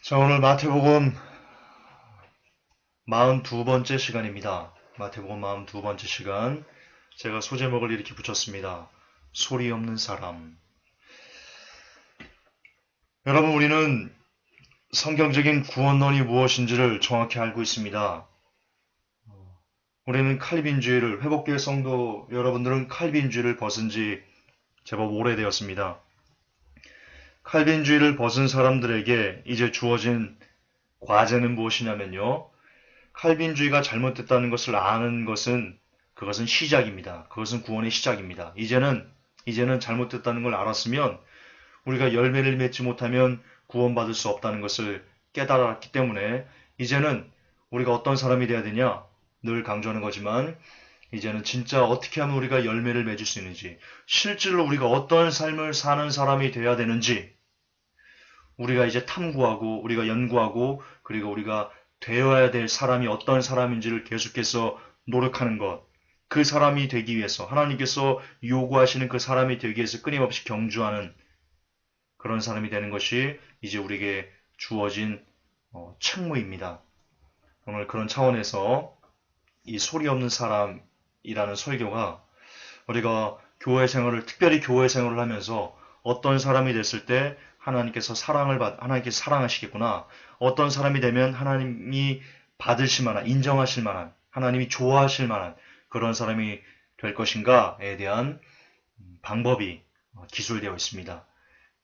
자, 오늘 마태복음 42번째 시간입니다. 마태복음 42번째 시간. 제가 소제목을 이렇게 붙였습니다. 소리 없는 사람. 여러분, 우리는 성경적인 구원론이 무엇인지를 정확히 알고 있습니다. 우리는 칼빈주의를, 회복교회 성도 여러분들은 칼빈주의를 벗은 지 제법 오래되었습니다. 칼빈주의를 벗은 사람들에게 이제 주어진 과제는 무엇이냐면요. 칼빈주의가 잘못됐다는 것을 아는 것은 그것은 시작입니다. 그것은 구원의 시작입니다. 이제는 잘못됐다는 걸 알았으면 우리가 열매를 맺지 못하면 구원받을 수 없다는 것을 깨달았기 때문에 이제는 우리가 어떤 사람이 돼야 되냐? 늘 강조하는 거지만 이제는 진짜 어떻게 하면 우리가 열매를 맺을 수 있는지, 실제로 우리가 어떤 삶을 사는 사람이 돼야 되는지 우리가 이제 탐구하고 우리가 연구하고 그리고 우리가 되어야 될 사람이 어떤 사람인지를 계속해서 노력하는 것. 그 사람이 되기 위해서 하나님께서 요구하시는 그 사람이 되기 위해서 끊임없이 경주하는 그런 사람이 되는 것이 이제 우리에게 주어진 책무입니다. 오늘 그런 차원에서 이 소리 없는 사람이라는 설교가 우리가 교회 생활을 특별히 교회 생활을 하면서 어떤 사람이 됐을 때 하나님께서 사랑하시겠구나. 어떤 사람이 되면 하나님이 받으실 만한, 인정하실 만한, 하나님이 좋아하실 만한 그런 사람이 될 것인가에 대한 방법이 기술되어 있습니다.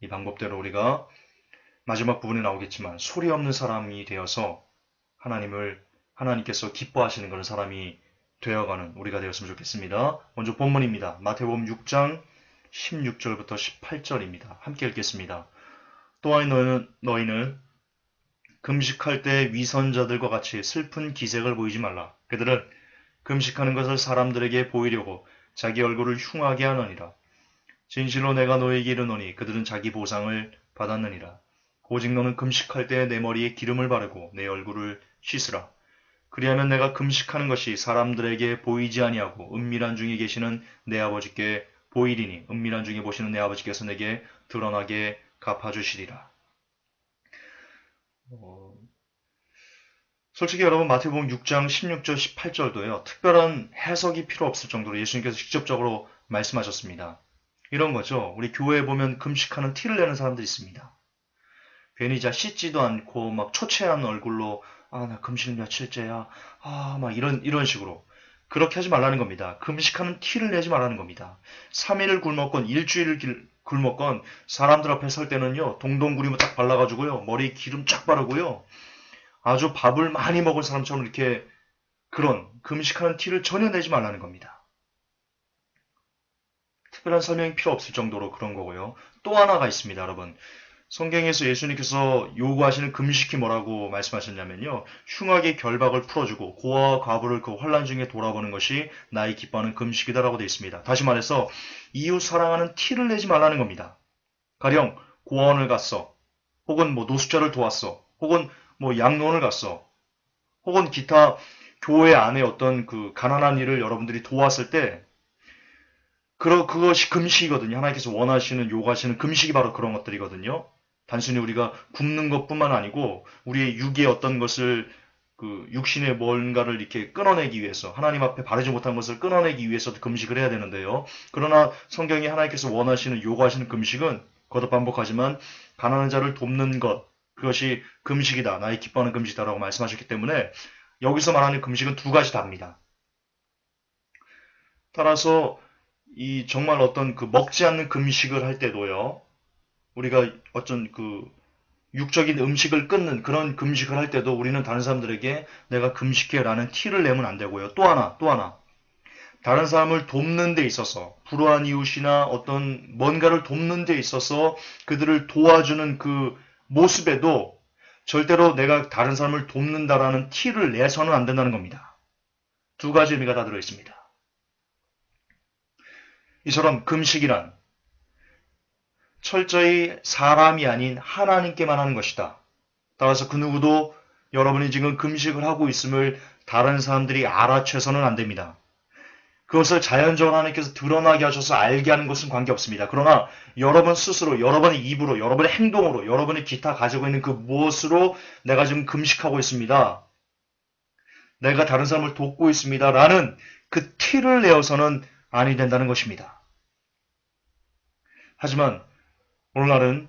이 방법대로 우리가 마지막 부분에 나오겠지만 소리 없는 사람이 되어서 하나님께서 기뻐하시는 그런 사람이 되어가는 우리가 되었으면 좋겠습니다. 먼저 본문입니다. 마태복음 6장 16절부터 18절입니다. 함께 읽겠습니다. 또한 너희는 금식할 때 위선자들과 같이 슬픈 기색을 보이지 말라. 그들은 금식하는 것을 사람들에게 보이려고 자기 얼굴을 흉하게 하느니라. 진실로 내가 너희에게 이르노니 그들은 자기 보상을 받았느니라. 오직 너는 금식할 때 내 머리에 기름을 바르고 내 얼굴을 씻으라. 그리하면 내가 금식하는 것이 사람들에게 보이지 아니하고 은밀한 중에 계시는 내 아버지께 보이리니 은밀한 중에 보시는 내 아버지께서 내게 드러나게 갚아주시리라. 솔직히 여러분 마태복음 6장 16절 18절도요. 특별한 해석이 필요 없을 정도로 예수님께서 직접적으로 말씀하셨습니다. 이런 거죠. 우리 교회에 보면 금식하는 티를 내는 사람들이 있습니다. 괜히 씻지도 않고 막 초췌한 얼굴로 나 금식 며칠째야. 막 이런 식으로. 그렇게 하지 말라는 겁니다. 금식하는 티를 내지 말라는 겁니다. 3일을 굶었건 일주일을 굶었건 사람들 앞에 설 때는요. 동동구리무 딱 발라가지고요. 머리에 기름 쫙 바르고요. 아주 밥을 많이 먹은 사람처럼 이렇게 그런 금식하는 티를 전혀 내지 말라는 겁니다. 특별한 설명이 필요 없을 정도로 그런 거고요. 또 하나가 있습니다, 여러분. 성경에서 예수님께서 요구하시는 금식이 뭐라고 말씀하셨냐면요. 흉하게 결박을 풀어주고 고아와 과부를 그 환란 중에 돌아보는 것이 나의 기뻐하는 금식이다라고 되어 있습니다. 다시 말해서 이웃 사랑하는 티를 내지 말라는 겁니다. 가령 고아원을 갔어. 혹은 노숙자를 도왔어. 혹은 양로원을 갔어. 혹은 기타 교회 안에 어떤 그 가난한 일을 여러분들이 도왔을 때 그것이 금식이거든요. 하나님께서 원하시는 요구하시는 금식이 바로 그런 것들이거든요. 단순히 우리가 굶는 것뿐만 아니고 우리의 육의 어떤 것을 그 육신의 뭔가를 이렇게 끊어내기 위해서 하나님 앞에 바르지 못한 것을 끊어내기 위해서도 금식을 해야 되는데요. 그러나 성경이 하나님께서 원하시는 요구하시는 금식은 거듭 반복하지만 가난한 자를 돕는 것 그것이 금식이다. 나의 기뻐하는 금식이다라고 말씀하셨기 때문에 여기서 말하는 금식은 두 가지 다입니다. 따라서 이 정말 어떤 그 먹지 않는 금식을 할 때도요. 우리가 어떤 그 육적인 음식을 끊는 그런 금식을 할 때도 우리는 다른 사람들에게 내가 금식해라는 티를 내면 안 되고요. 또 하나. 다른 사람을 돕는 데 있어서 불우한 이웃이나 어떤 뭔가를 돕는 데 있어서 그들을 도와주는 그 모습에도 절대로 내가 다른 사람을 돕는다라는 티를 내서는 안 된다는 겁니다. 두 가지 의미가 다 들어있습니다. 이처럼 금식이란 철저히 사람이 아닌 하나님께만 하는 것이다. 따라서 그 누구도 여러분이 지금 금식을 하고 있음을 다른 사람들이 알아채서는 안 됩니다. 그것을 자연적으로 하나님께서 드러나게 하셔서 알게 하는 것은 관계없습니다. 그러나 여러분 스스로, 여러분의 입으로, 여러분의 행동으로, 여러분의 기타 가지고 있는 그 무엇으로 내가 지금 금식하고 있습니다. 내가 다른 사람을 돕고 있습니다. 라는 그 티를 내어서는 아니 된다는 것입니다. 하지만 오늘날은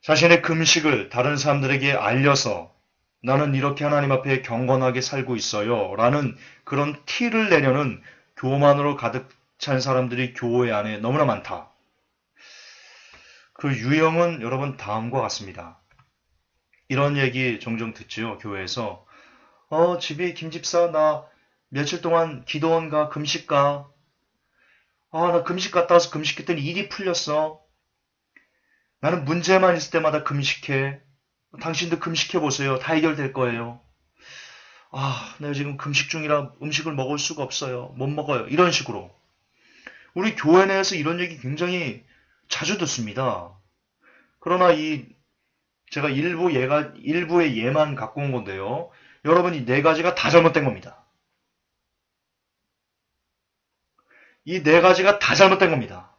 자신의 금식을 다른 사람들에게 알려서 나는 이렇게 하나님 앞에 경건하게 살고 있어요. 라는 그런 티를 내려는 교만으로 가득 찬 사람들이 교회 안에 너무나 많다. 그 유형은 여러분 다음과 같습니다. 이런 얘기 종종 듣지요. 교회에서. 집이 김집사 나 며칠 동안 기도원 가 금식 가. 나 금식 갔다 와서 금식했더니 일이 풀렸어. 나는 문제만 있을 때마다 금식해. 당신도 금식해보세요. 다 해결될 거예요. 내가 지금 금식 중이라 음식을 먹을 수가 없어요. 못 먹어요. 이런 식으로. 우리 교회 내에서 이런 얘기 굉장히 자주 듣습니다. 그러나 제가 일부의 예만 갖고 온 건데요. 여러분 이 네 가지가 다 잘못된 겁니다. 이 네 가지가 다 잘못된 겁니다.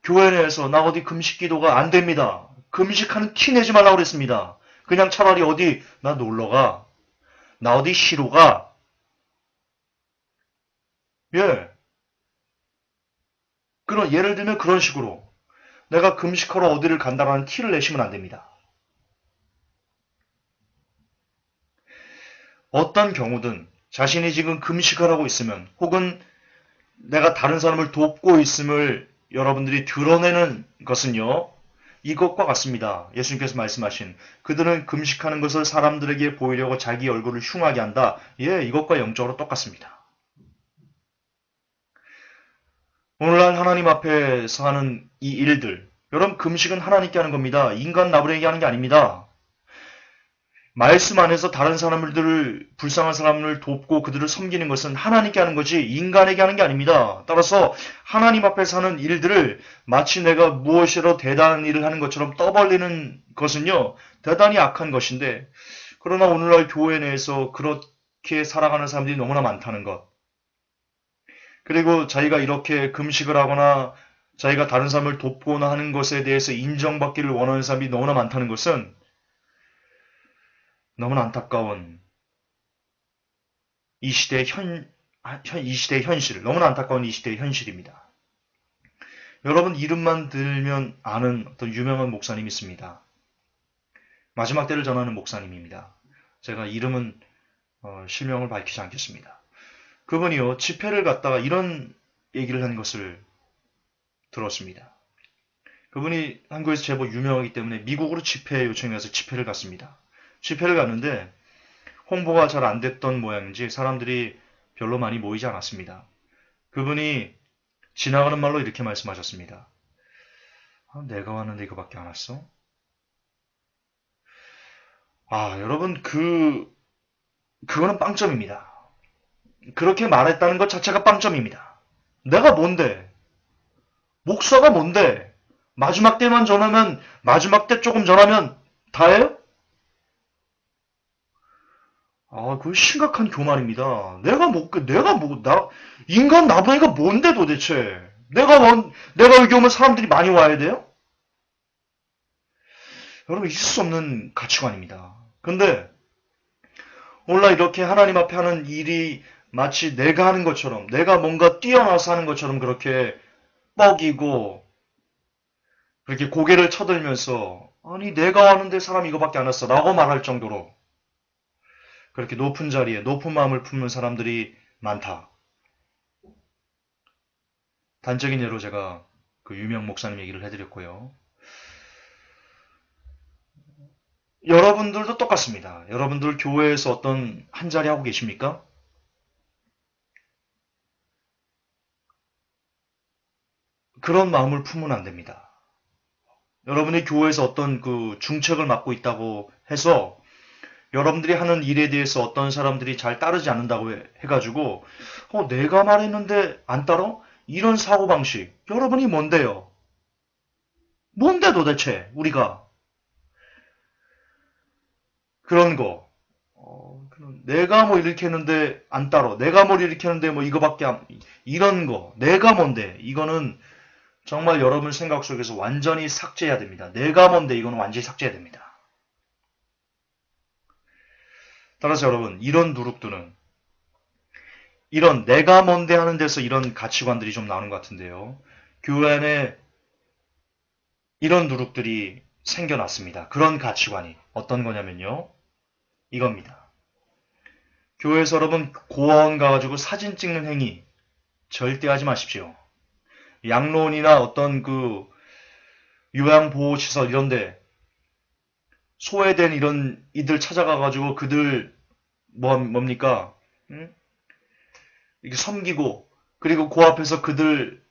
교회 내에서 나 어디 금식 기도가 안 됩니다. 금식하는 티 내지 말라고 그랬습니다. 그냥 차라리 어디 나 놀러가. 나 어디 쉬러 가. 예. 예를 들면 그런 식으로 내가 금식하러 어디를 간다라는 티를 내시면 안 됩니다. 어떤 경우든 자신이 지금 금식을 하고 있으면 혹은 내가 다른 사람을 돕고 있음을 여러분들이 드러내는 것은요. 이것과 같습니다. 예수님께서 말씀하신 그들은 금식하는 것을 사람들에게 보이려고 자기 얼굴을 흉하게 한다. 예, 이것과 영적으로 똑같습니다. 오늘날 하나님 앞에서 하는 이 일들, 여러분 금식은 하나님께 하는 겁니다. 인간 나부에게 하는 게 아닙니다. 말씀 안에서 다른 사람들을 불쌍한 사람을 돕고 그들을 섬기는 것은 하나님께 하는 거지 인간에게 하는 게 아닙니다. 따라서 하나님 앞에서 하는 일들을 마치 내가 무엇이라도 대단한 일을 하는 것처럼 떠벌리는 것은요. 대단히 악한 것인데 그러나 오늘날 교회 내에서 그렇게 살아가는 사람들이 너무나 많다는 것. 그리고 자기가 이렇게 금식을 하거나 자기가 다른 사람을 돕거나 하는 것에 대해서 인정받기를 원하는 사람이 너무나 많다는 것은 너무나 안타까운 이 시대의 현실, 너무나 안타까운 이 시대의 현실입니다. 여러분 이름만 들면 아는 어떤 유명한 목사님이 있습니다. 마지막 때를 전하는 목사님입니다. 제가 이름은 실명을 밝히지 않겠습니다. 그분이요 집회를 갔다가 이런 얘기를 한 것을 들었습니다. 그분이 한국에서 제법 유명하기 때문에 미국으로 집회 요청이 와서 집회를 갔습니다. 집회를 갔는데 홍보가 잘 안 됐던 모양인지 사람들이 별로 많이 모이지 않았습니다. 그분이 지나가는 말로 이렇게 말씀하셨습니다. 내가 왔는데 이거밖에 안 왔어? 여러분 그거는 빵점입니다. 그렇게 말했다는 것 자체가 빵점입니다. 내가 뭔데? 목사가 뭔데? 마지막 때만 전하면 마지막 때 조금 전하면 다예요? 그거 심각한 교만입니다. 인간 나부니가 뭔데 도대체? 내가 여기 오면 사람들이 많이 와야 돼요? 여러분, 있을 수 없는 가치관입니다. 근데, 오늘날 이렇게 하나님 앞에 하는 일이 마치 내가 하는 것처럼, 내가 뭔가 뛰어나서 하는 것처럼 그렇게 뻐기고, 그렇게 고개를 쳐들면서, 아니, 내가 왔는데 사람 이거밖에 안 왔어. 라고 말할 정도로, 그렇게 높은 자리에 높은 마음을 품는 사람들이 많다. 단적인 예로 제가 그 유명 목사님 얘기를 해드렸고요. 여러분들도 똑같습니다. 여러분들 교회에서 어떤 한 자리 하고 계십니까? 그런 마음을 품으면 안 됩니다. 여러분이 교회에서 어떤 그 중책을 맡고 있다고 해서 여러분들이 하는 일에 대해서 어떤 사람들이 잘 따르지 않는다고 해가지고 내가 말했는데 안 따라? 이런 사고방식 여러분이 뭔데요? 뭔데 도대체 우리가 그런 거 내가 뭐 이렇게 했는데 안 따로, 내가 뭘 이렇게 했는데 뭐 이거밖에 안, 이런 거, 내가 뭔데, 이거는 정말 여러분 생각 속에서 완전히 삭제해야 됩니다. 내가 뭔데, 이거는 완전히 삭제해야 됩니다. 따라서 여러분, 이런 누룩들은, 이런 내가 뭔데 하는 데서 이런 가치관들이 좀 나오는 것 같은데요. 교회 안에 이런 누룩들이 생겨났습니다. 그런 가치관이 어떤 거냐면요. 이겁니다. 교회에서 여러분 고아원 가가지고 사진 찍는 행위 절대 하지 마십시오. 양로원이나 어떤 그 요양보호시설 이런데 소외된 이런 이들 찾아가가지고 그들 뭡니까? 응? 이렇게 섬기고 그리고 그 앞에서 그들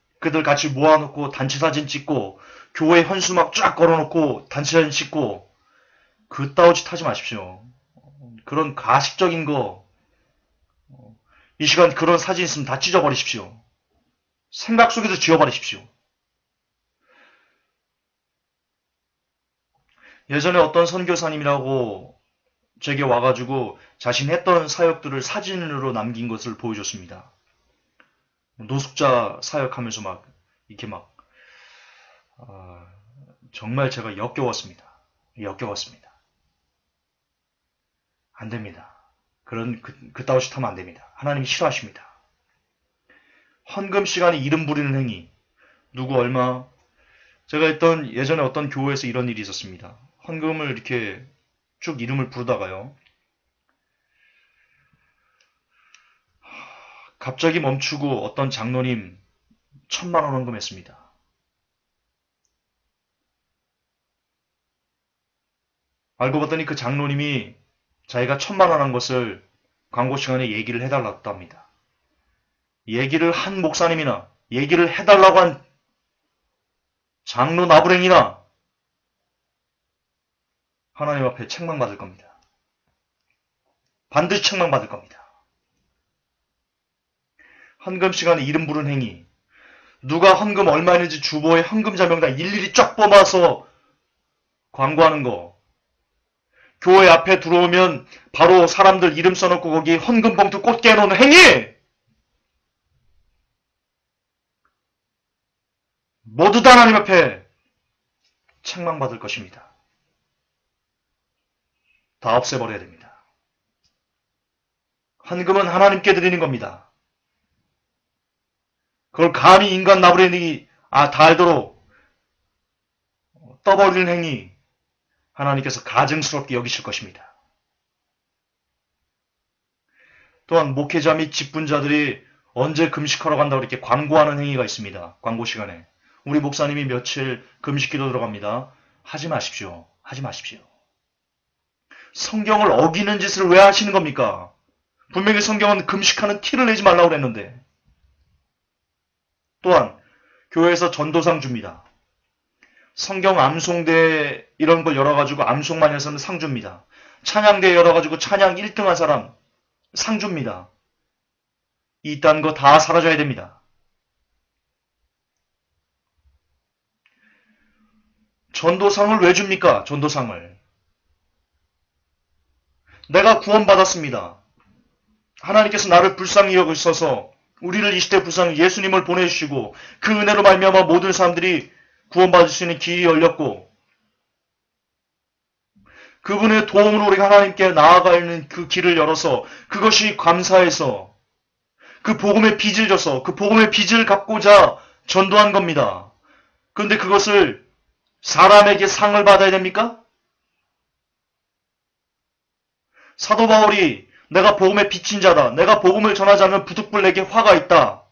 같이 모아놓고 단체 사진 찍고 교회 현수막 쫙 걸어놓고 단체 사진 찍고 그따위 짓 하지 마십시오. 그런 가식적인 거 이 시간 그런 사진 있으면 다 찢어버리십시오. 생각 속에서 지워버리십시오. 예전에 어떤 선교사님이라고 제게 와가지고 자신 했던 사역들을 사진으로 남긴 것을 보여줬습니다. 노숙자 사역하면서 막 이렇게 막 정말 제가 역겨웠습니다. 안 됩니다. 그런 그따위 짓 하면 안 됩니다. 하나님이 싫어하십니다. 헌금 시간에 이름 부리는 행위. 누구 얼마? 제가 했던 예전에 어떤 교회에서 이런 일이 있었습니다. 헌금을 이렇게 쭉 이름을 부르다가요. 갑자기 멈추고 어떤 장로님 1,000만 원 헌금했습니다. 알고 봤더니 그 장로님이 자기가 1,000만 원 한 것을 광고 시간에 얘기를 해달라고 합니다. 얘기를 한 목사님이나 얘기를 해달라고 한 장로 나부랭이나 하나님 앞에 책망받을 겁니다. 반드시 책망받을 겁니다. 헌금 시간에 이름 부른 행위. 누가 헌금 얼마 했는지 주보에 헌금자 명단 일일이 쫙 뽑아서 광고하는 거. 교회 앞에 들어오면 바로 사람들 이름 써놓고 거기 헌금 봉투 꽂게 해놓는 행위! 모두 다 하나님 앞에 책망받을 것입니다. 다 없애버려야 됩니다. 헌금은 하나님께 드리는 겁니다. 그걸 감히 인간 나부랭이 다 알도록 떠버리는 행위 하나님께서 가증스럽게 여기실 것입니다. 또한 목회자 및 직분자들이 언제 금식하러 간다고 이렇게 광고하는 행위가 있습니다. 광고 시간에. 우리 목사님이 며칠 금식기도 들어갑니다. 하지 마십시오. 하지 마십시오. 성경을 어기는 짓을 왜 하시는 겁니까? 분명히 성경은 금식하는 티를 내지 말라고 그랬는데. 또한 교회에서 전도상 줍니다. 성경 암송대 이런 걸 열어가지고 암송만 해서는 상 줍니다. 찬양대 열어가지고 찬양 1등한 사람 상 줍니다. 이딴 거 다 사라져야 됩니다. 전도상을 왜 줍니까? 전도상을. 내가 구원받았습니다. 하나님께서 나를 불쌍히 여기셔서 우리를 이 시대 불쌍히 예수님을 보내주시고 그 은혜로 말미암아 모든 사람들이 구원받을 수 있는 길이 열렸고 그분의 도움으로 우리가 하나님께 나아가 있는 그 길을 열어서 그것이 감사해서 그 복음의 빚을 져서 그 복음의 빚을 갚고자 전도한 겁니다. 그런데 그것을 사람에게 상을 받아야 됩니까? 사도 바울이 내가 복음의 빚진 자다. 내가 복음을 전하지 않으면 부득불 내게 화가 있다.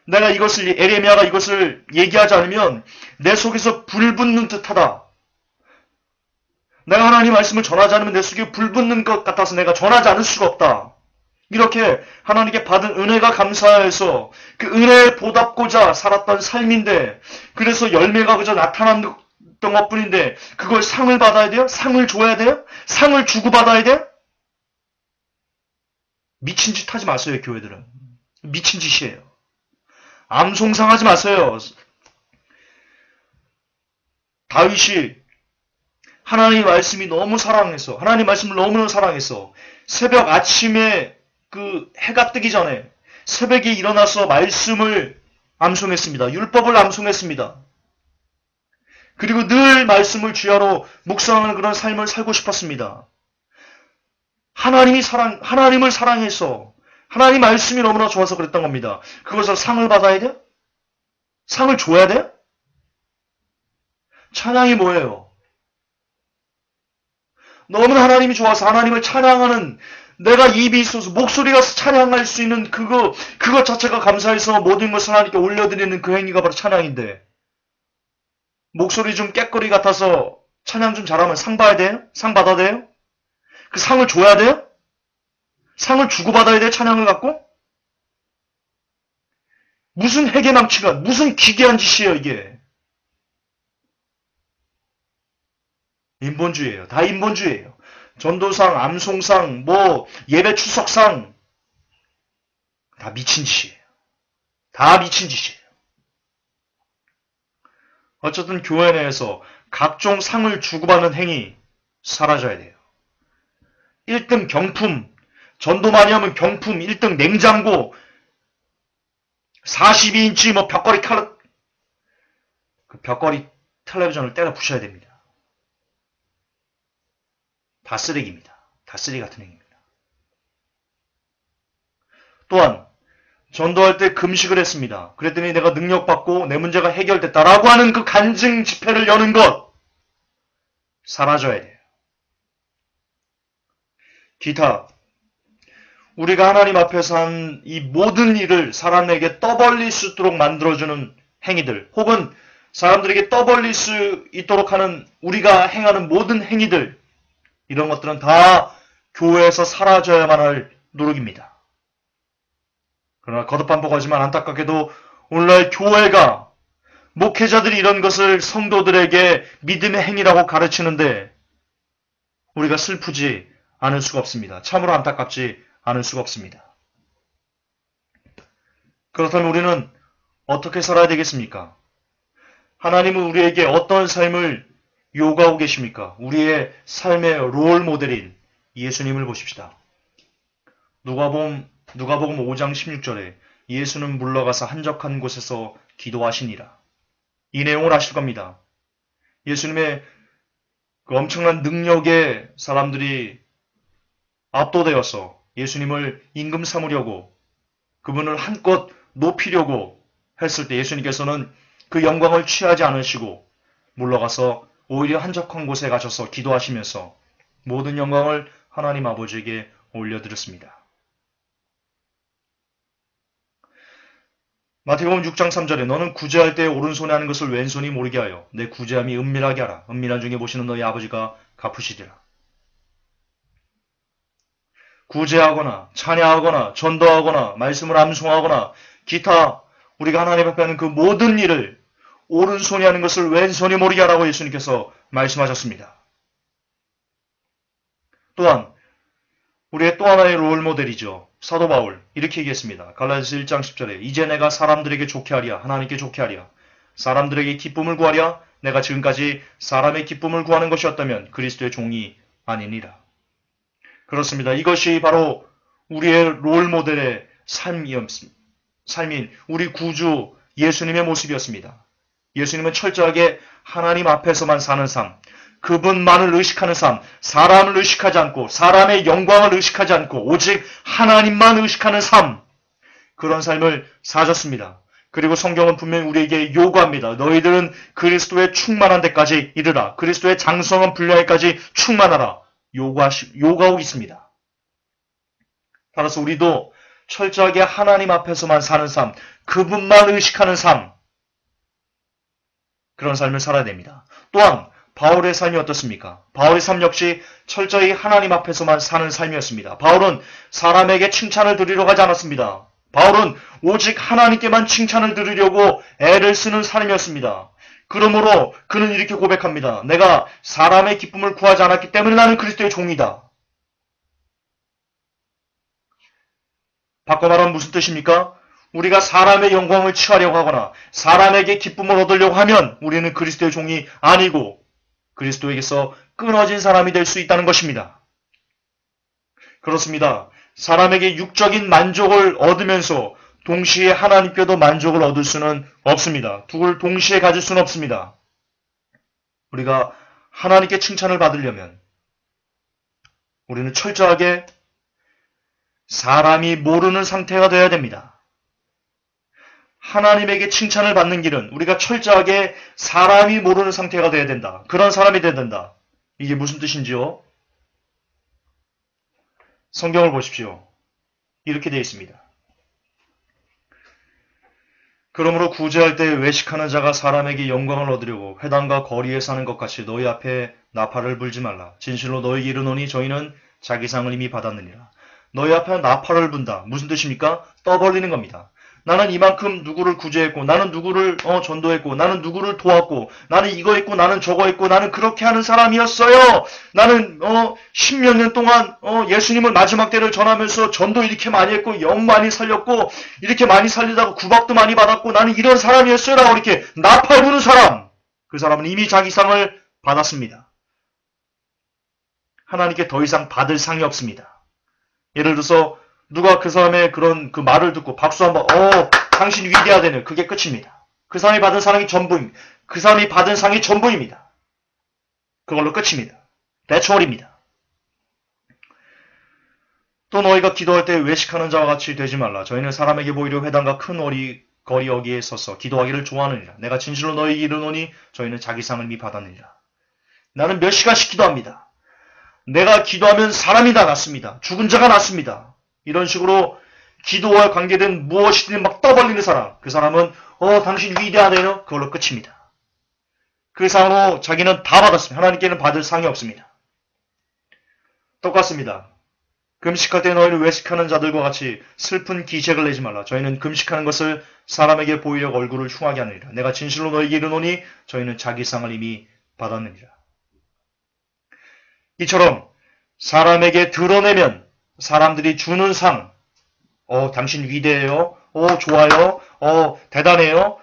내가 이것을 에레미야가 이것을 얘기하지 않으면 내 속에서 불 붙는 듯하다. 내가 하나님 말씀을 전하지 않으면 내 속에 불 붙는 것 같아서 내가 전하지 않을 수가 없다. 이렇게 하나님께 받은 은혜가 감사해서 그 은혜에 보답고자 살았던 삶인데 그래서 열매가 그저 나타났던 것뿐인데 그걸 상을 받아야 돼요? 상을 줘야 돼요? 상을 주고받아야 돼요? 미친 짓 하지 마세요, 교회들은. 미친 짓이에요. 암송상 하지 마세요. 다윗이 하나님 말씀이 너무 사랑해서, 하나님 말씀을 너무너무 사랑해서 새벽 아침에 그 해가 뜨기 전에 새벽에 일어나서 말씀을 암송했습니다. 율법을 암송했습니다. 그리고 늘 말씀을 주야로 묵상하는 그런 삶을 살고 싶었습니다. 하나님을 사랑해서 하나님 말씀이 너무나 좋아서 그랬던 겁니다. 그것을 상을 받아야 돼? 상을 줘야 돼? 찬양이 뭐예요? 너무나 하나님이 좋아서 하나님을 찬양하는 내가 입이 있어서 목소리가 찬양할 수 있는 그것 자체가 감사해서 모든 것을 하나님께 올려드리는 그 행위가 바로 찬양인데 목소리 좀 깨거리 같아서 찬양 좀 잘하면 상 받아야 돼요? 상 받아야 돼요? 그 상을 줘야 돼요? 상을 주고받아야 돼요? 찬양을 갖고? 무슨 회개망치가 무슨 기괴한 짓이에요 이게. 인본주의예요. 다 인본주의예요. 전도상, 암송상, 예배 추석상 다 미친 짓이에요. 다 미친 짓이에요. 어쨌든 교회 내에서 각종 상을 주고받는 행위 사라져야 돼요. 1등 경품, 전도 많이 하면 경품, 1등 냉장고, 42인치 벽걸이 그 벽걸이 텔레비전을 때려 부셔야 됩니다. 다 쓰레기입니다. 다 쓰레기 같은 행위입니다. 또한 전도할 때 금식을 했습니다. 그랬더니 내가 능력받고 내 문제가 해결됐다라고 하는 그 간증 집회를 여는 것 사라져야 돼요. 기타 우리가 하나님 앞에서 한 이 모든 일을 사람에게 떠벌릴 수 있도록 만들어주는 행위들 혹은 사람들에게 떠벌릴 수 있도록 하는 우리가 행하는 모든 행위들 이런 것들은 다 교회에서 사라져야만 할 노력입니다. 그러나 거듭반복하지만 안타깝게도 오늘날 교회가 목회자들이 이런 것을 성도들에게 믿음의 행위라고 가르치는데 우리가 슬프지 않을 수가 없습니다. 참으로 안타깝지 않을 수가 없습니다. 그렇다면 우리는 어떻게 살아야 되겠습니까? 하나님은 우리에게 어떤 삶을 요구하고 계십니까? 우리의 삶의 롤 모델인 예수님을 보십시다. 누가복음 5장 16절에 예수는 물러가서 한적한 곳에서 기도하시니라. 이 내용을 아실 겁니다. 예수님의 그 엄청난 능력에 사람들이 압도되어서 예수님을 임금 삼으려고 그분을 한껏 높이려고 했을 때 예수님께서는 그 영광을 취하지 않으시고 물러가서 오히려 한적한 곳에 가셔서 기도하시면서 모든 영광을 하나님 아버지에게 올려드렸습니다. 마태복음 6장 3절에 너는 구제할 때 오른손에 하는 것을 왼손이 모르게 하여 내 구제함이 은밀하게 하라. 은밀한 중에 보시는 너희 아버지가 갚으시리라. 구제하거나 찬양하거나 전도하거나 말씀을 암송하거나 기타 우리가 하나님 앞에 하는 그 모든 일을 오른손이 하는 것을 왼손이 모르게 하라고 예수님께서 말씀하셨습니다. 또한 우리의 또 하나의 롤모델이죠. 사도 바울 이렇게 얘기했습니다. 갈라디아서 1장 10절에 이제 내가 사람들에게 좋게 하랴 하나님께 좋게 하랴 사람들에게 기쁨을 구하랴 내가 지금까지 사람의 기쁨을 구하는 것이었다면 그리스도의 종이 아니니라. 그렇습니다. 이것이 바로 우리의 롤모델의 삶인 우리 구주 예수님의 모습이었습니다. 예수님은 철저하게 하나님 앞에서만 사는 삶, 그분만을 의식하는 삶, 사람을 의식하지 않고 사람의 영광을 의식하지 않고 오직 하나님만 의식하는 삶, 그런 삶을 사셨습니다. 그리고 성경은 분명히 우리에게 요구합니다. 너희들은 그리스도의 충만한 데까지 이르라. 그리스도의 장성한 분량에까지 충만하라. 요구하고 있습니다. 따라서 우리도 철저하게 하나님 앞에서만 사는 삶, 그분만 의식하는 삶, 그런 삶을 살아야 됩니다. 또한 바울의 삶이 어떻습니까? 바울의 삶 역시 철저히 하나님 앞에서만 사는 삶이었습니다. 바울은 사람에게 칭찬을 드리러 가지 않았습니다. 바울은 오직 하나님께만 칭찬을 드리려고 애를 쓰는 삶이었습니다. 그러므로 그는 이렇게 고백합니다. 내가 사람의 기쁨을 구하지 않았기 때문에 나는 그리스도의 종이다. 바꿔 말하면 무슨 뜻입니까? 우리가 사람의 영광을 취하려고 하거나 사람에게 기쁨을 얻으려고 하면 우리는 그리스도의 종이 아니고 그리스도에게서 끊어진 사람이 될 수 있다는 것입니다. 그렇습니다. 사람에게 육적인 만족을 얻으면서 동시에 하나님께도 만족을 얻을 수는 없습니다. 둘을 동시에 가질 수는 없습니다. 우리가 하나님께 칭찬을 받으려면 우리는 철저하게 사람이 모르는 상태가 되어야 됩니다. 하나님에게 칭찬을 받는 길은 우리가 철저하게 사람이 모르는 상태가 되어야 된다. 그런 사람이 되어야 된다. 이게 무슨 뜻인지요? 성경을 보십시오. 이렇게 되어 있습니다. 그러므로 구제할 때 외식하는 자가 사람에게 영광을 얻으려고 회당과 거리에 사는 것 같이 너희 앞에 나팔을 불지 말라. 진실로 너희에게 이르노니 저희는 자기 상을 이미 받았느니라. 너희 앞에 나팔을 분다. 무슨 뜻입니까? 떠벌리는 겁니다. 나는 이만큼 누구를 구제했고, 나는 누구를 전도했고, 나는 누구를 도왔고, 나는 이거 했고, 나는 저거 했고, 나는 그렇게 하는 사람이었어요. 나는 10몇 년 동안 예수님을 마지막 때를 전하면서 전도 이렇게 많이 했고, 영 많이 살렸고, 이렇게 많이 살리다가 구박도 많이 받았고, 나는 이런 사람이었어요. 라고 이렇게 나팔 부는 사람. 그 사람은 이미 자기 상을 받았습니다. 하나님께 더 이상 받을 상이 없습니다. 예를 들어서 누가 그 사람의 그 말을 듣고 박수 한번, 당신 위대하다네. 그게 끝입니다. 그 사람이 받은 상이 전부입니다. 그 사람이 받은 상이 전부입니다. 그걸로 끝입니다. That's all입니다. 또 너희가 기도할 때 외식하는 자와 같이 되지 말라. 저희는 사람에게 보이려 회당과 큰 거리 여기에 서서 기도하기를 좋아하느니라. 내가 진실로 너희에게 이르노니 저희는 자기 상을 이미 받았느니라. 나는 몇 시간씩 기도합니다. 내가 기도하면 사람이 다 낫습니다. 죽은 자가 낫습니다. 이런 식으로 기도와 관계된 무엇이든 막 떠벌리는 사람. 그 사람은 당신 위대하네요. 그걸로 끝입니다. 그 상으로 자기는 다 받았습니다. 하나님께는 받을 상이 없습니다. 똑같습니다. 금식할 때 너희를 외식하는 자들과 같이 슬픈 기색을 내지 말라. 저희는 금식하는 것을 사람에게 보이려고 얼굴을 흉하게 하느니라. 내가 진실로 너희에게 이르노니 저희는 자기 상을 이미 받았느니라. 이처럼 사람에게 드러내면 사람들이 주는 상, 당신 위대해요, 좋아요, 대단해요.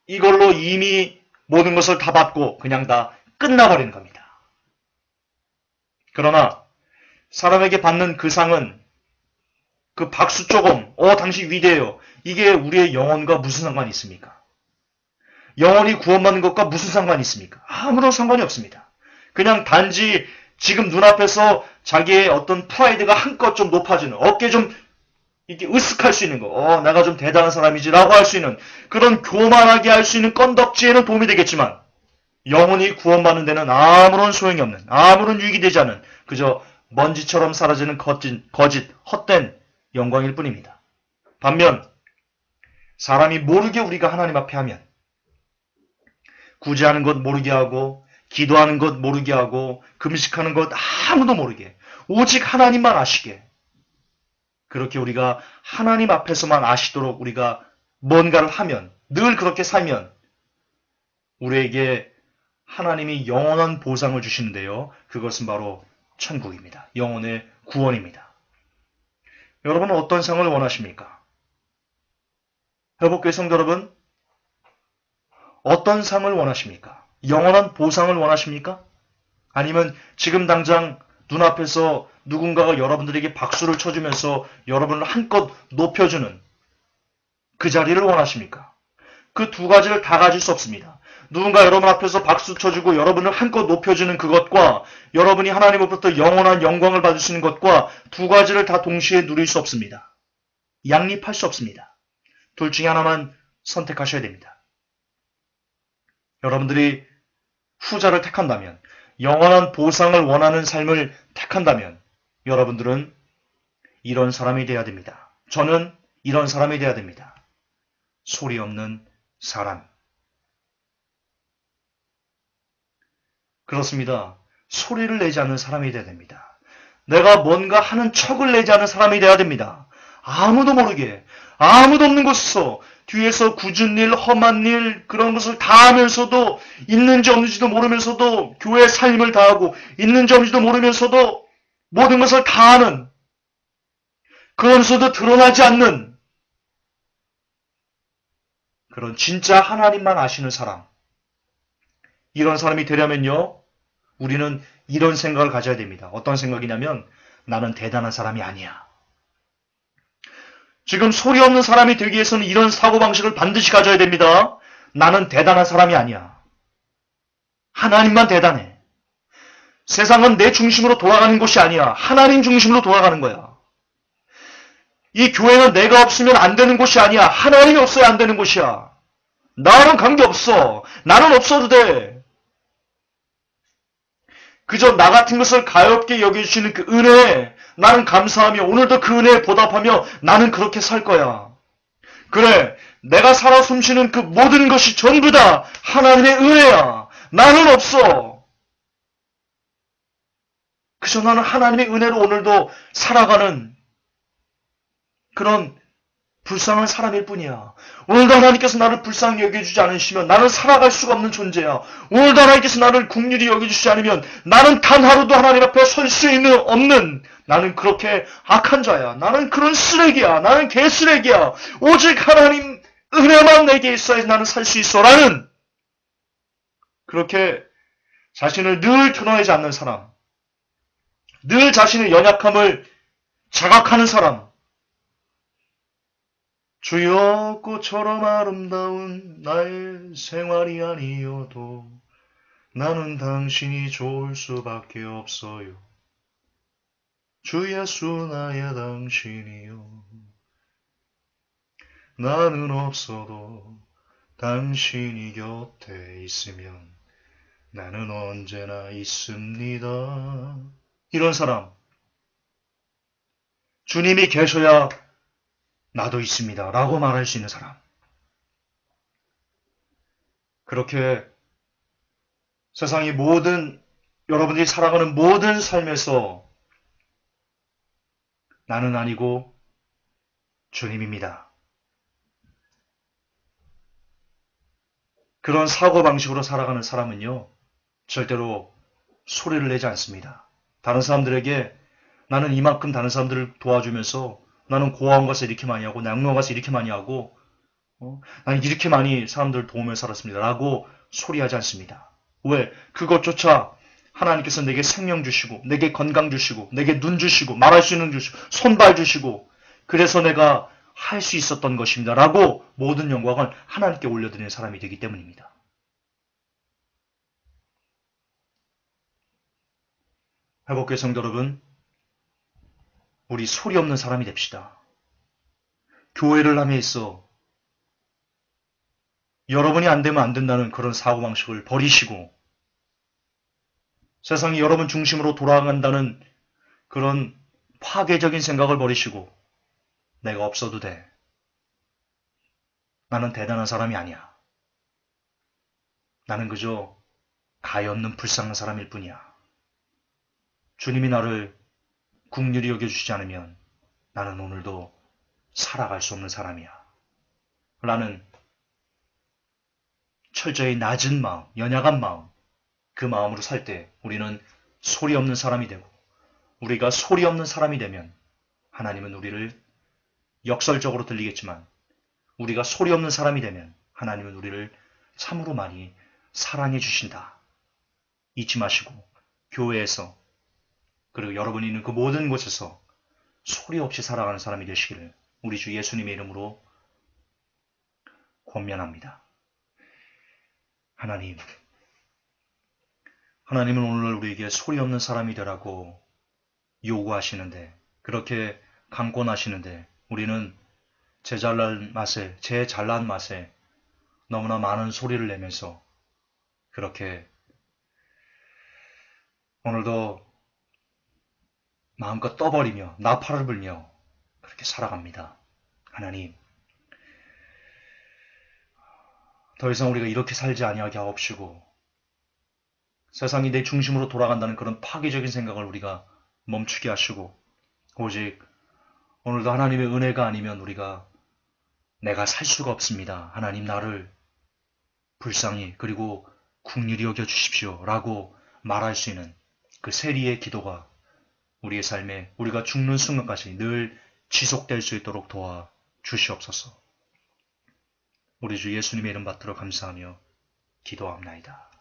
이걸로 이미 모든 것을 다 받고 그냥 다 끝나버리는 겁니다. 그러나 사람에게 받는 그 상은 그 박수 조금, 당신 위대해요. 이게 우리의 영혼과 무슨 상관이 있습니까? 영혼이 구원받는 것과 무슨 상관이 있습니까? 아무런 상관이 없습니다. 그냥 단지 지금 눈앞에서 자기의 어떤 프라이드가 한껏 좀 높아지는, 어깨 좀 이렇게 으쓱할 수 있는 거, 내가 좀 대단한 사람이지라고 할 수 있는, 그런 교만하게 할 수 있는 건덕지에는 도움이 되겠지만, 영혼이 구원받는 데는 아무런 소용이 없는, 아무런 유익이 되지 않은, 그저 먼지처럼 사라지는 거짓, 헛된 영광일 뿐입니다. 반면 사람이 모르게 우리가 하나님 앞에 하면, 구제하는 것 모르게 하고, 기도하는 것 모르게 하고, 금식하는 것 아무도 모르게, 오직 하나님만 아시게, 그렇게 우리가 하나님 앞에서만 아시도록 우리가 뭔가를 하면, 늘 그렇게 살면 우리에게 하나님이 영원한 보상을 주시는데요. 그것은 바로 천국입니다. 영혼의 구원입니다. 여러분은 어떤 상을 원하십니까? 회복교회 성도 여러분, 어떤 상을 원하십니까? 영원한 보상을 원하십니까? 아니면 지금 당장 눈앞에서 누군가가 여러분들에게 박수를 쳐주면서 여러분을 한껏 높여주는 그 자리를 원하십니까? 그 두 가지를 다 가질 수 없습니다. 누군가 여러분 앞에서 박수 쳐주고 여러분을 한껏 높여주는 그것과 여러분이 하나님으로부터 영원한 영광을 받을 수 있는 것과 두 가지를 다 동시에 누릴 수 없습니다. 양립할 수 없습니다. 둘 중에 하나만 선택하셔야 됩니다. 여러분들이 후자를 택한다면, 영원한 보상을 원하는 삶을 택한다면 여러분들은 이런 사람이 되어야 됩니다. 저는 이런 사람이 되어야 됩니다. 소리 없는 사람. 그렇습니다. 소리를 내지 않는 사람이 되어야 됩니다. 내가 뭔가 하는 척을 내지 않는 사람이 되어야 됩니다. 아무도 모르게, 아무도 없는 곳에서 뒤에서 굳은 일, 험한 일, 그런 것을 다 하면서도, 있는지 없는지도 모르면서도 교회 삶을 다하고, 있는지 없는지도 모르면서도 모든 것을 다 하는, 그러면서도 드러나지 않는 그런 진짜 하나님만 아시는 사람. 이런 사람이 되려면요, 우리는 이런 생각을 가져야 됩니다. 어떤 생각이냐면 나는 대단한 사람이 아니야. 지금 소리 없는 사람이 되기 위해서는 이런 사고방식을 반드시 가져야 됩니다. 나는 대단한 사람이 아니야. 하나님만 대단해. 세상은 내 중심으로 돌아가는 곳이 아니야. 하나님 중심으로 돌아가는 거야. 이 교회는 내가 없으면 안 되는 곳이 아니야. 하나님이 없어야 안 되는 곳이야. 나랑 관계없어. 나는 없어도 돼. 그저 나 같은 것을 가엾게 여겨주시는 그 은혜에 나는 감사하며 오늘도 그 은혜에 보답하며 나는 그렇게 살 거야. 그래, 내가 살아 숨쉬는 그 모든 것이 전부 다 하나님의 은혜야. 나는 없어. 그저 나는 하나님의 은혜로 오늘도 살아가는 그런 불쌍한 사람일 뿐이야. 오늘도 하나님께서 나를 불쌍히 여겨주지 않으시면 나는 살아갈 수가 없는 존재야. 오늘도 하나님께서 나를 긍휼히 여겨주시지 않으면 나는 단 하루도 하나님 앞에 설 수 있는 없는 나는 그렇게 악한 자야. 나는 그런 쓰레기야. 나는 개쓰레기야. 오직 하나님 은혜만 내게 있어야 나는 살 수 있어. 라는 그렇게 자신을 늘 드러내지 않는 사람, 늘 자신의 연약함을 자각하는 사람, 주여 꽃처럼 아름다운 나의 생활이 아니어도 나는 당신이 좋을 수밖에 없어요. 주 예수 나의 당신이요. 나는 없어도 당신이 곁에 있으면 나는 언제나 있습니다. 이런 사람, 주님이 계셔야 나도 있습니다. 라고 말할 수 있는 사람. 그렇게 세상의 모든, 여러분들이 살아가는 모든 삶에서 나는 아니고 주님입니다. 그런 사고방식으로 살아가는 사람은요, 절대로 소리를 내지 않습니다. 다른 사람들에게 나는 이만큼 다른 사람들을 도와주면서 나는 고아원 가서 이렇게 많이 하고 양로원 가서 이렇게 많이 하고 나는 이렇게 많이 사람들을 도우며 살았습니다. 라고 소리하지 않습니다. 왜? 그것조차 하나님께서 내게 생명 주시고 내게 건강 주시고 내게 눈 주시고 말할 수 있는 주시고 손발 주시고 그래서 내가 할 수 있었던 것입니다. 라고 모든 영광을 하나님께 올려드리는 사람이 되기 때문입니다. 회복교회 성도 여러분, 우리 소리 없는 사람이 됩시다. 교회를 함에 있어 여러분이 안 되면 안 된다는 그런 사고방식을 버리시고 세상이 여러분 중심으로 돌아간다는 그런 파괴적인 생각을 버리시고 내가 없어도 돼. 나는 대단한 사람이 아니야. 나는 그저 가엾는 불쌍한 사람일 뿐이야. 주님이 나를 긍휼히 여겨주시지 않으면 나는 오늘도 살아갈 수 없는 사람이야. 라는 철저히 낮은 마음, 연약한 마음, 그 마음으로 살 때 우리는 소리 없는 사람이 되고 우리가 소리 없는 사람이 되면 하나님은 우리를 역설적으로 들리겠지만 우리가 소리 없는 사람이 되면 하나님은 우리를 참으로 많이 사랑해 주신다. 잊지 마시고 교회에서 그리고 여러분이 있는 그 모든 곳에서 소리 없이 살아가는 사람이 되시기를 우리 주 예수님의 이름으로 권면합니다. 하나님은 오늘 우리에게 소리 없는 사람이 되라고 요구하시는데 그렇게 강권하시는데 우리는 제 잘난 맛에 너무나 많은 소리를 내면서 그렇게 오늘도 마음껏 떠버리며 나팔을 불며 그렇게 살아갑니다. 하나님, 더 이상 우리가 이렇게 살지 아니하게 하옵시고 세상이 내 중심으로 돌아간다는 그런 파괴적인 생각을 우리가 멈추게 하시고 오직 오늘도 하나님의 은혜가 아니면 우리가 내가 살 수가 없습니다. 하나님 나를 불쌍히 그리고 긍휼히 여겨 주십시오. 라고 말할 수 있는 그 세리의 기도가 우리의 삶에 우리가 죽는 순간까지 늘 지속될 수 있도록 도와 주시옵소서. 우리 주 예수님의 이름 받들어 감사하며 기도합나이다.